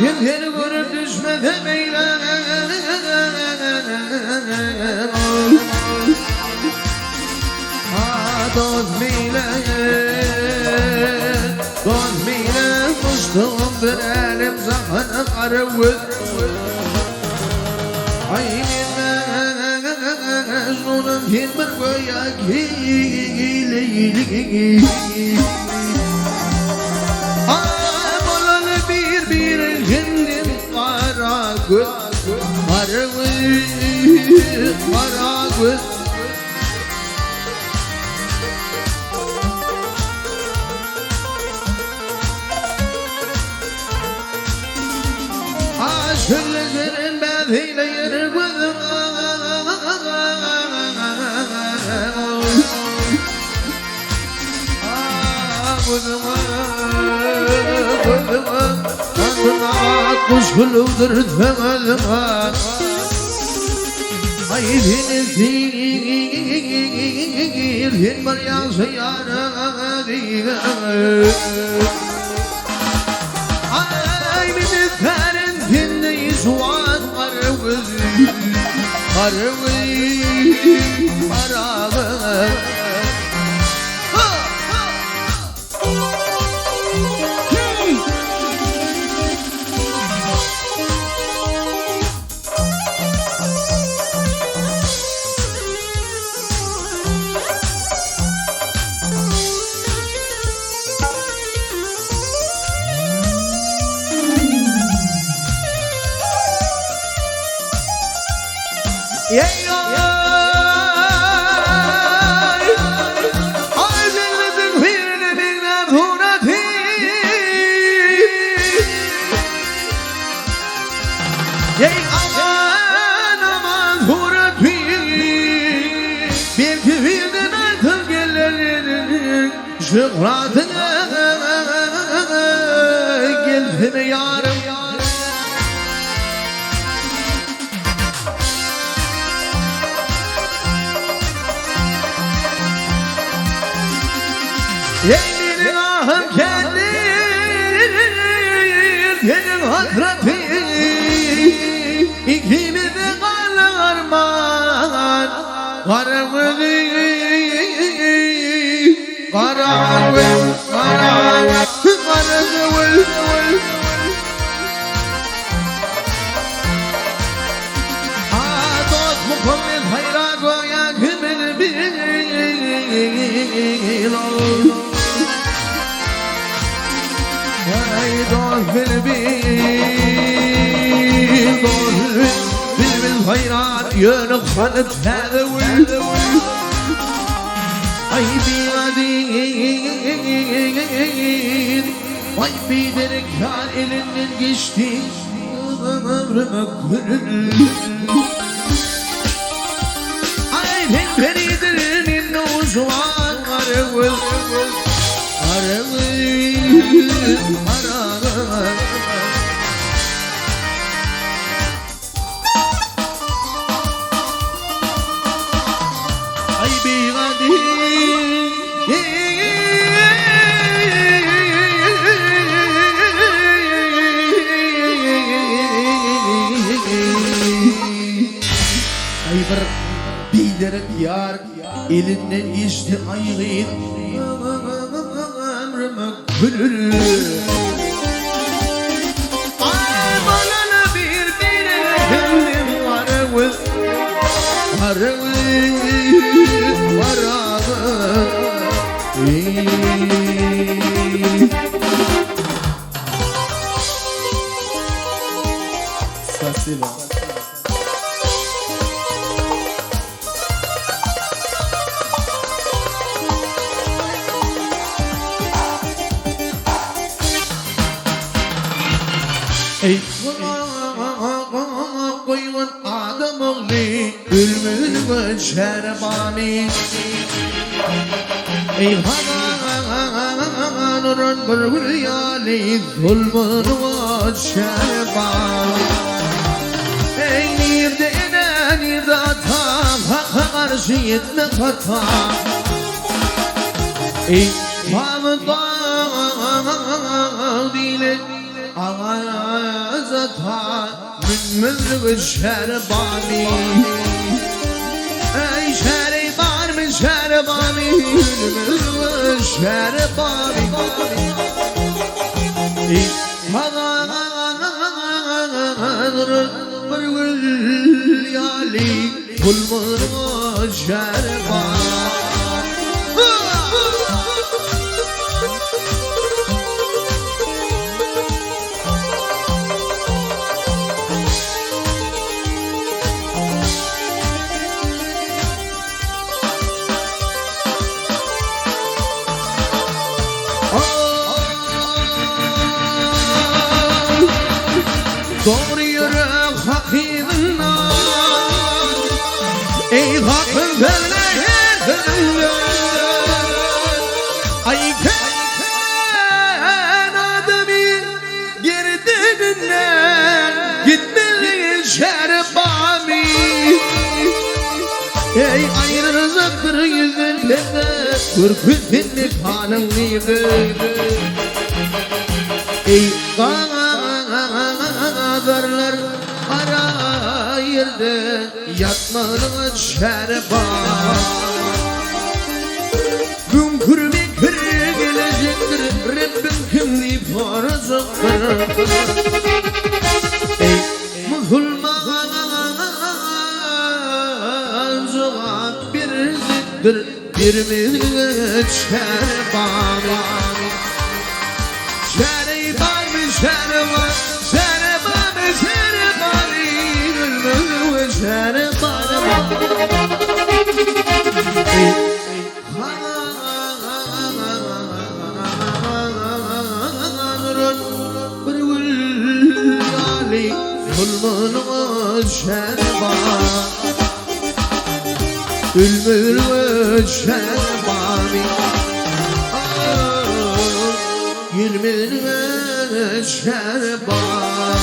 Yerleri görüp düşmede meylen dost meylen Kuştuğum bir elim zamanı karıvız Mecnun'um kim bir koya giyli bir kendim kara göz kara göz Aşırlıkların bedhiyle yeri gözüm Kuşkuludur temelim Aydınız değil Din var yazı yara değil Ay minetlerin dindeyiz Var arıvız Arıvız Şıkratına gelsin yarım Yemin ahım kendin hasreti İkimiz de kararman Kararmızı Dost mukammet hayrat ve yakımın bil Ay dost bil hayrat yönük sanıp tedavül Ay biadin Ay bilerek kar elinden geçti Ömrüme gönül Ay pemberidir ninni uzman Arıvız Ay biadin Bilerek yar elinden geçti ayrıyım Ömrüme gönül Bana bir kendim varıvız Spasibo Ey koyun adam oğlu Ülmül şerbani Ey hananın bir hülyali Zulmün şerbani Ey nerede ene nerede ata, hakka karşı yetme hata. Ey Hamda dile ağaz ata, mümür şerbami. Ey şerbami şerbami, mümür şerbami. Ey bir yali kulmur şerbami. Doğru yürü hakkınla, ey hakkın vermeyin. Ay ken adamı girdiğinden gitmeli şerbami. Ey ayrı rızıktır yüzünde, kürkütünlük hanım neydi. Ey ağırlar ara yerde yatmalı şerba. Gün kür gelecektir, Rabbim kimliği farzıktır. Ey Müslüman cevap bir ziktir, bir millet şerbami. Şerbami şerbami, şerbami şerbami, gülmür şerbami. Bir gülali gülmür şerbami, gülmür şerbami. Gülmür şerbami.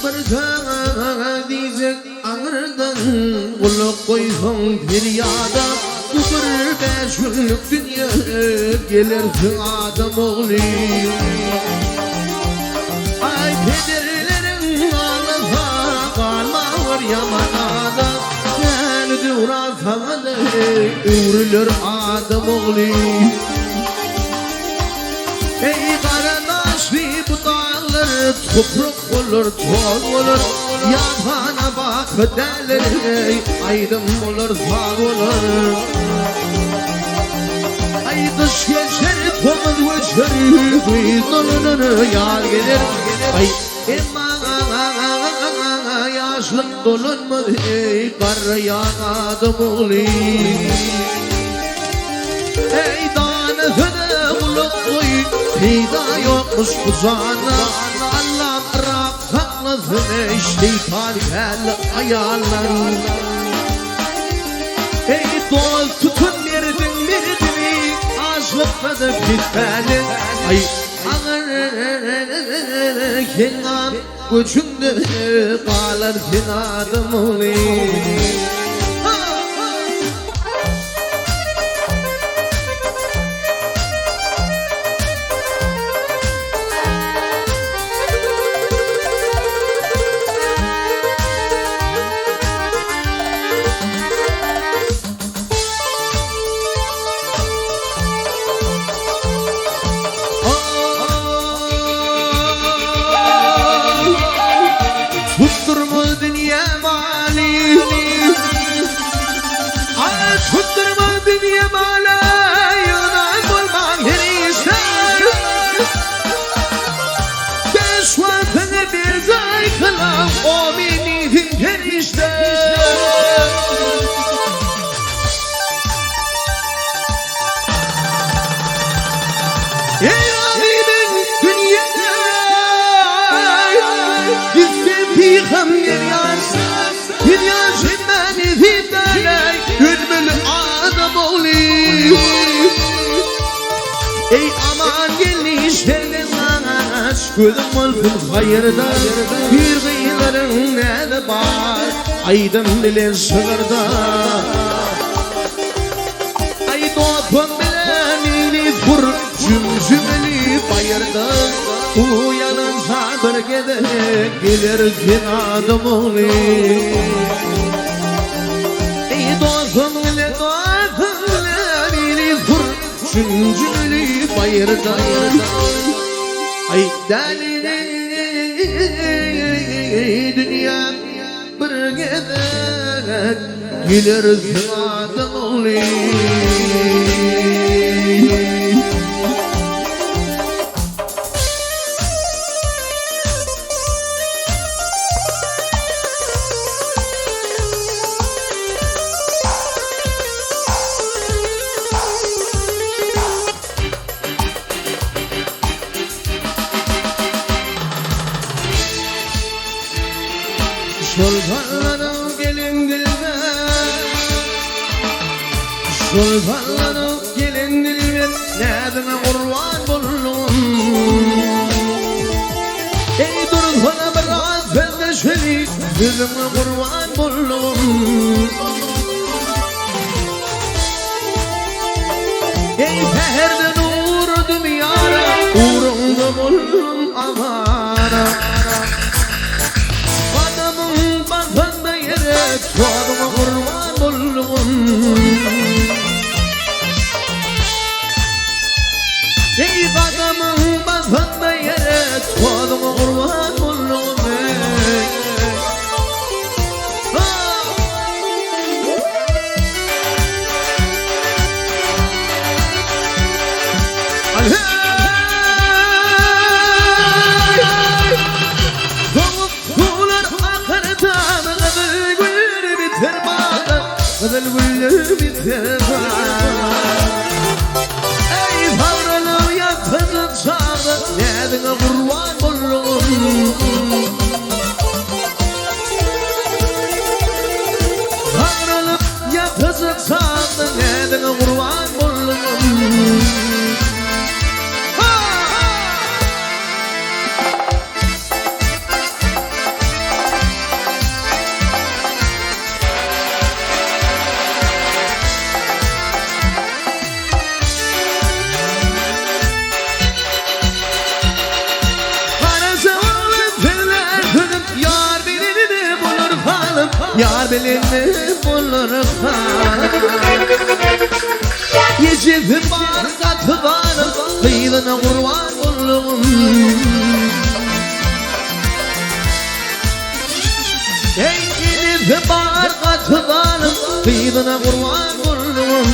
Bir tane diyecek ağırdan kulak koysan feryada. Bu bir 5 günlük dünya gelirsin adam oğlu. Ay pederlerin ağlasa kalmıyor yamanada. Gel durasana da uğrulur adam oğlu. Ey kardeş bu dağlar toprak olur, toz olur. Yatağına bak derler, aydın olur, sağ olur. Ay kış geçer, tomuz geçer, kuyduğunun yar gelir. Ay emma yaşlık dolunmaz, ey kar yağadım oğlu. Ey danıfını bulup koy, peyda yokmuş kuzana. Allah'ım rahatlasın ey şeytan gel ayarlar. Ey dost tutun verdin açlıkta da bitmeli. Ay ağır kenan göçünde kalır kenadım oğlu. Tutturma dünya mali, ay tutturma dünya mali, yunan bulmam herişler. Peşvatını bir zay kılan o mini herişler. Ey alimin dünyada Peygamber dünya şemmeni fidalay gülmül adam oğlu. Ey aman gelişlerden aç gözüm olsun hayırda bir kıyıların ne de var aydın bile sığırda ay doğdum bile mini fır cümcümeli bayırda uyanınsa bir gede gelir zinadım oğlu ay doğdum bile mini fır cümcümeli bayırda ay deli dünya bir gede gelir zinadım oğlu Sultanlarım gelin dilber Sultanlarım gelin dilber Nedime kurban buldum Ey dur bana biraz bendeşeli Gözüme kurban buldum Ey seherde nur dünyara Uğrunda buldum amara Bakanda yere çoğuma kurban buldum Ey adamın bakanda yere çoğuma kurban buldum Güzel güller biter Ey savralım yakınıp sağda Nedine kurban buldum Savralım yakınıp sağda Nedine kurban buldum Yar bilinme bulur Yeşil var katı var Kıyılına kurban buldum Yeşil var katı var Kıyılına kurban buldum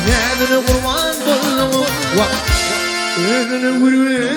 Nedine kurban buldum Önüne vurur